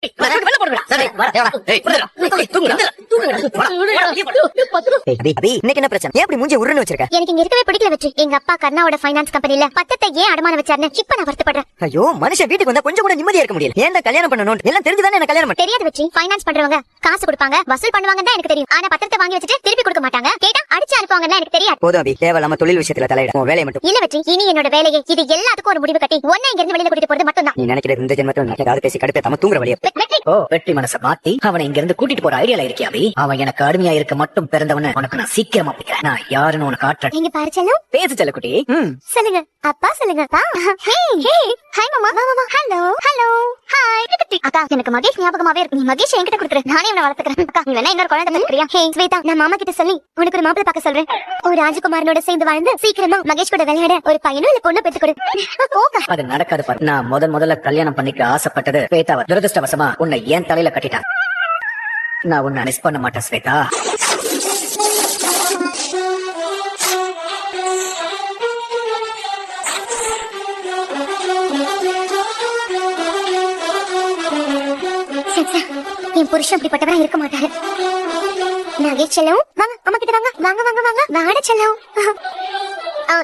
இன்னைக்கு என்ன பிரச்சனை? ஏன் இப்படி மூஞ்சி உருன்னு வச்சிருக்க? எனக்கு இங்க இருக்கவே பிடிக்கல வெற்றி. எங்க அப்பா கர்ணாவோட ஃபைனான்ஸ் கம்பெனில பத்தத்தை ஏன் அடமான வச்சாருன்னு இப்ப நான் வருத்தப்படுறேன். ஐயோ, மனுஷன் வீட்டுக்கு வந்தா கொஞ்சம் கூட நிம்மதியா இருக்க முடியல. ஏன் கல்யாணம் பண்ணணும் எல்லாம் தெரிஞ்சுதானே என்ன கல்யாணம் பண்ண? தெரியாது வெற்றி. ஃபைனான்ஸ் பண்றவங்க காசு கொடுப்பாங்க, வசூல் பண்ணுவாங்க தான் எனக்கு தெரியும். ஆனா பத்திரத்தை வாங்கி வச்சுட்டு திருப்பி கொடுக்க மாட்டாங்க. கேட்டா அடிச்சு அனுப்புவாங்கன்னு எனக்கு தெரியாது. போதும் அபி, தேவையில்லாம தொழில் விஷயத்துல தலையிட. உன் வேலையை மட்டும். இல்ல வெற்றி, இனி என்னோட வேலையை இது எல்லாத்துக்கும் ஒரு முடிவு கட்டி ஒன்னை இங்க இருந்து வெளியில கூட்டிட்டு போறது மட்டும் தான். நீ நினைக்கிறது இந்த ஜென்மத்துல ஏதாவது பேசி கடுப்பே தம்ம தூங்குற வழியா. ஓ, வெற்றி மனச மாத்தி அவனை இங்க இருந்து கூட்டிட்டு போற ஐடியால இருக்கியா அபி? அவன் எனக்கு அடிமையா இருக்க மட்டும் பிறந்தவன உனக்கு நான் சீக்கிரமா பிடிக்கிறேன். நான் யாருன்னு உனக்கு காட்டுறேன். நீங்க பாரு செல்லம். பேசு செல்லக்குட்டி. சொல்லுங்க அப்பா, சொல்லுங்க அப்பா. ஹே ஹே, ஹாய் மாமா. ஹலோ ஹலோ, ஹாய் குட்டி. அக்கா, எனக்கு மகேஷ் ஞாபகமாவே இருக்கு. நீ மகேஷ் என்கிட்ட கொடுத்துரு, நானே இவனை வளர்த்துக்கிறேன். அக்கா, நீ வேணா இன்னொரு குழந்தை பெற்றுக்கிறியா? ஹே ஸ்வேதா, நான் மாமா கிட்ட சொல்லி உனக்கு ஒரு மாப்பிள்ளை பார்க்க சொல்றேன். ஒரு ராஜகுமாரனோட சேர்ந்து வாழ்ந்து சீக்கிரமா மகேஷ் கூட விளையாட ஒரு பையனும் இல்ல பொண்ணு பெற்று கொடு. போக்கா, அது நடக்காது பாரு. நான் முதல்ல கல்யாணம் பண்ணிக்க ஆசைப்பட்டது ஸ்வேதாவை துரதிருஷ்டவசமா உன்னை ஏன் தலையில கட்டிட்டான். நான் உன்னை மிஸ் பண்ண மாட்டேன் ஸ்வேதா. என் புருஷன் அப்படிப்பட்டவரா இருக்க மாட்டாரு. மகேஷ் செல்லம், வாங்க அம்மா கிட்ட வாங்க. வாங்க வாங்க வாங்க, வாட செல்லம்.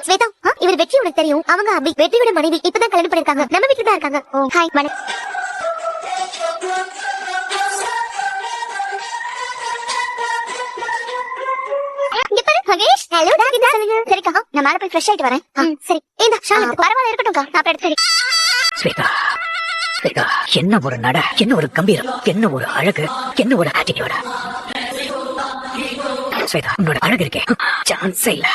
ஸ்வேதா, இவர் வெற்றி உனக்கு தெரியும். அவங்க அபி, வெற்றியோட மனைவி. இப்பதான் கல்யாணம் பண்ணிருக்காங்க. நம்ம வீட்டுல தான் இருக்காங்க. ஹாய் மன. Mahesh, hello daddy. சரிக்கா, நான் மேல போய் ஃப்ரெஷ் ஆயிட்டு வரேன். சரி, இந்த ஷால் பரவாயில்ல இருக்கட்டும்க்கா, நான் எடுத்து. ஸ்வேதா, ஸ்வேதா, என்ன ஒரு நட, என்ன ஒரு கம்பீரம், என்ன ஒரு அழகு, என்ன ஒரு ஆட்டிடியூட். ஸ்வேதா, உன்னோட அழகு இருக்கே, சான்ஸே இல்ல.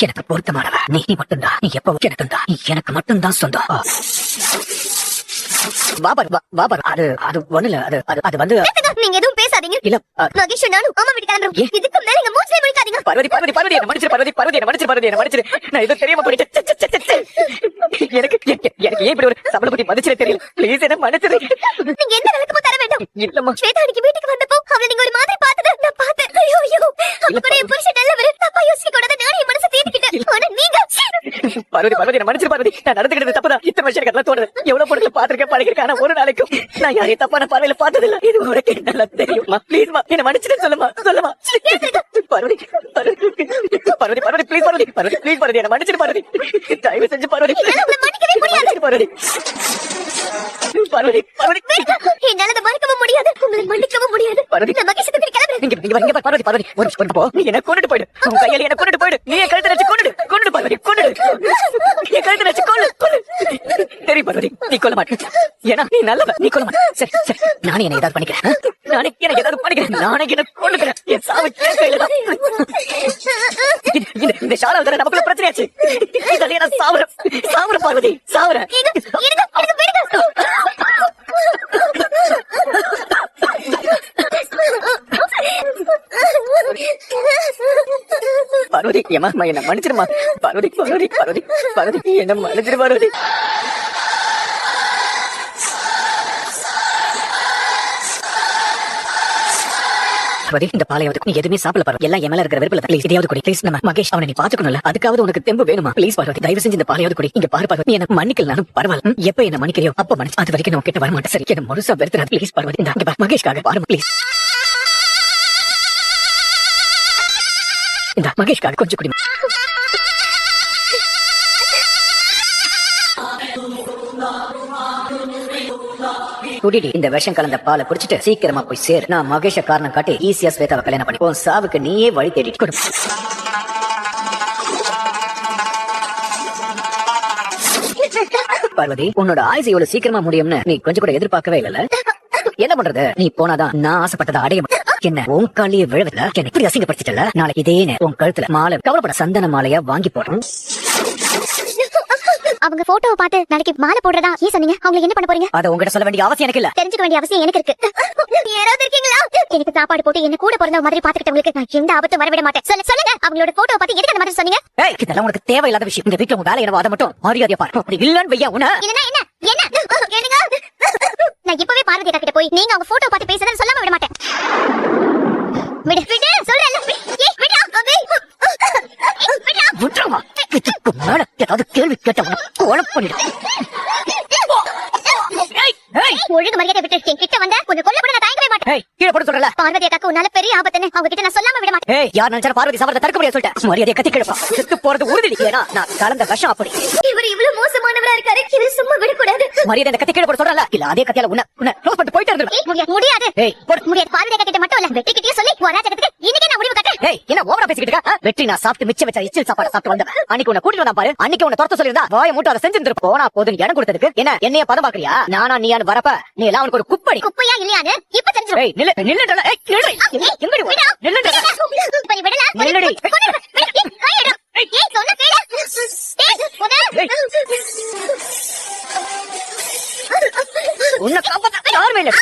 எனக்கு பொருத்தமானவ நீ மட்டும்தான். நீ எப்ப எனக்கு தான், நீ எனக்கு மட்டும்தான் சொந்தம். அது ஒண்ணுல, அது வந்து நீங்க எதுவும் பேசாதீங்க. இல்ல மகேஷ், நானும் அம்மா வீட்டுக்கு கிளம்புறோம். இதுக்கு மேல நீங்க மூச்சே முடிக்காதீங்க. பார்வதி என்ன மன்னிச்சிரு. நான் ஏதோ தெரியாம போயிட்டேன். எனக்கு ஏன் இப்படி ஒரு சபலபதி மதிச்சிரே தெரியல. ப்ளீஸ் என்ன மன்னிச்சிரு. நீங்க என்ன விளக்கமும் தர வேண்டாம். இல்லம்மா, ஸ்வேதா அன்னைக்கு வீட்டுக்கு வந்தப்போ அவளை நீங்க ஒரு மாதிரி பார்த்தது நான் பார்த்தேன். ஐயோ அப்படி என் புருஷன் நல்லவர். தப்பா யோசிக்க கூடாது. நானே என் மனசை தேடிக்கிட்டேன். ஆனா நீங்க பார்வதி என்ன மன்னிச்சிரு. பார்வதி, நான் நடந்துக்கிட்டது தப்புதான். இத்தனை வருஷம் எனக்கு தோணுது. எவ்வளவு பொருட்களை பாத்திருக்கேன், பழகிருக்கேன். ஆனா ஒரு நாளைக்கும் நான் யாரையும் தப்பான பார்வையில பார்த்ததில்ல. இது உனக்கு நல்லா தெரியுமா? ப்ளீஸ்மா என்ன மன்னிச்சிட்டு சொல்லுமா. பார்வதி ப்ளீஸ். பார்வதி என்ன மன்னிச்சிரு. பார்வதி, தயவு செஞ்சு பார்வதி. மன்னிக்கவே முடியாது. பார்வதி என்னால அதை மறக்கவும் முடியாது, உங்களை மன்னிக்கவும் முடியாது. நான் மகேஷ் கிட்ட கிளம்புறேன். பார்வதி நீ என்ன கொண்டுட்டு போயிடு. உன் கையால என்ன கொண்டுட்டு போயிடு. நீ என் கழுத்தை வச்சு கொண்டு பார்வதி, கொண்டு என் கழுத்தை வச்சு கொள்ளு. சரி பார்வதி, நீ கொல்ல மாட்டேன். ஏன்னா நீ நல்லவ, நீ கொல்ல மாட்டேன். சரி, நானே என்ன ஏதாவது பண்ணிக்கிறேன். நானே என்ன கொண்டுக்கிறேன். என் சாவு கையிலதான். இந்த ஷாலாவதான நமக்குள்ள பிரச்சனையாச்சு. நான் சாவுற பார்வதி, சாவுற. பார்வதி, ஏமா என்ன மன்னிச்சிருமா. பார்வதி என்ன மன்னிச்சிரு. பார்வதி, இந்த பாலையாவது நீ எதுவுமே சாப்பிட பாரு. எல்லாம் என் மேல இருக்கிற வெறுப்புல ப்ளீஸ் இதையாவது குடி. ப்ளீஸ், நம்ம மகேஷ் அவனை நீ பாத்துக்கணும்ல, அதுக்காவது உனக்கு தெம்பு வேணுமா? ப்ளீஸ் பார்வதி, தயவு செஞ்சு இந்த பாலையாவது குடி. இங்க பாரு பார்வதி, நீ என்ன மன்னிக்கலனாலும் பரவாயில்ல. எப்ப என்ன மன்னிக்கிறியோ அப்ப மன்னிச்சு. அது வரைக்கும் நான் கிட்ட வர மாட்டேன். சரி, என்ன முழுசா வெறுத்துறாது. ப்ளீஸ் பார்வதி, இந்த மகேஷ்காக பாரு ப்ளீஸ். இந்த மகேஷ்காக கொஞ்சம் குடி. குடிடி. இந்த விஷம் கலந்த பாலை குடிச்சிட்டு சீக்கிரமா போய் சேர். நான் மகேஷ காரணம் காட்டி ஈஸியா ஸ்வேதாவை கல்யாணம் பண்ணி உன் சாவுக்கு நீயே வழி தேடிட்டு கொடு. பார்வதி, உன்னோட ஆயுசு இவ்வளவு சீக்கிரமா முடியும்னு நீ கொஞ்சம் கூட எதிர்பார்க்கவே இல்ல. என்ன பண்றது, நீ போனாதான் நான் ஆசைப்பட்டதை அடைய முடியும். என்ன உன் காலையே விழவில்ல, என்ன இப்படி அசிங்கப்படுத்திட்டல. நாளைக்கு இதே உன் கழுத்துல மாலை, கவலைப்பட சந்தன மாலையா வாங்கி போடுறோம். அவங்க போட்டோவை பார்த்து நாளைக்கு மாலை போடுறதா ஏன் சொன்னீங்க? அவங்க என்ன பண்ண போறீங்க? அத உங்ககிட்ட சொல்ல வேண்டிய அவசியம் எனக்கு இல்ல. தெரிஞ்சுக்க வேண்டிய அவசியம் எனக்கு இருக்கு. யாராவது இருக்கீங்களா? எனக்கு சாப்பாடு போட்டு என்ன கூட பிறந்த மாதிரி பாத்துக்கிட்டவங்களுக்கு நான் எந்த ஆபத்தும் வரவிட மாட்டேன். சொல்லுங்க, அவங்களோட போட்டோவை பார்த்து எதுக்கு அந்த மாதிரி சொன்னீங்க? இதெல்லாம் உனக்கு தேவையில்லாத விஷயம். இந்த வீட்டுல உங்க வேலை என்ன, அதை மட்டும் மரியாதையா பாரு. அப்படி இல்லன்னு வையா உன. என்ன நான் இப்பவே பார்வதி அக்கா கிட்ட போய் நீங்க அவங்க போட்டோ பார்த்து பேசுறத சொல்லாம விட மாட்டேன். விடு சொல்றேன். இதுக்கு மேல ஏதாவது கேள்வி கேட்டவன கொலை பண்ணிடு. ஒழுங்கு மரியாதை விட்டு என் கிட்ட வந்த உன்னை கொல்ல கூட நான் தயங்கவே மாட்டேன். ஏய், கீழே போட சொல்றல. பார்வதி அக்காக்கு உன்னால பெரிய ஆபத்துன்னு அவங்க கிட்ட நான் சொல்லாம விட மாட்டேன். ஏய், யார் நினைச்சா பார்வதி சாவறத தடுக்க முடியாது சொல்லிட்டேன். மரியாதையை கத்தி கிழப்பா. செத்து போறது உறுதி. ஏன்னா நான் கலந்த விஷம் அப்படி. இவர் இவ்வளவு மோசமானவரா இருக்காரு, இவர் சும்மா விடக்கூடாது. மரியாதை அந்த கத்தி கீழே போட சொல்றல. இல்ல அதே கத்தியால உன்னை க்ளோஸ் பண்ணிட்டு போயிட்டே இருந்துரும். முடியாது. ஏய், போடு. முடியாது. பார்வதி அக்கா கிட்ட மட்டும் இல்ல, வெற்றி கிட்டயும் சொல்லி வராஜகத்துக்கு இன்னைக்கே நான் முடிவு கட்டுறேன். ஏய், என்ன ஓவரா பேசிக்கிட்டு இருக்க? வெற்றி நான் சாப்பிட்டு மிச்சம் வச்ச எச்சில் சாப்பாடு சாப்பிட்டு வந்தவன். அன்னைக்கு உன்னை கூட்டிட்டு வந்தா பாரு. அன்னைக்கு உன்னை துரத்த சொல்லிருந்தா வாயை மூட்டு அதை செஞ்சிருந்து போனா போதும் இடம் கொடுத்ததுக்கு என்ன என்னைய பதம் பாக்குறியா? நானா நீயான்னு வரப்ப நீ எல்லாம் உனக்கு ஒரு குப்படி. குப்பையா இல்லையான்னு இப்ப தெரிஞ்சிடும். ஏய், நில்லுடல. ஏய், நில்லுடி. எங்கடி ஓடு? நில்லுடல. இப்ப நீ விடல. நில்லுடி. கையெடு. ஏய், சொன்ன கேளு. ஏய், உன்னை காப்பாத்த யாருமே இல்ல.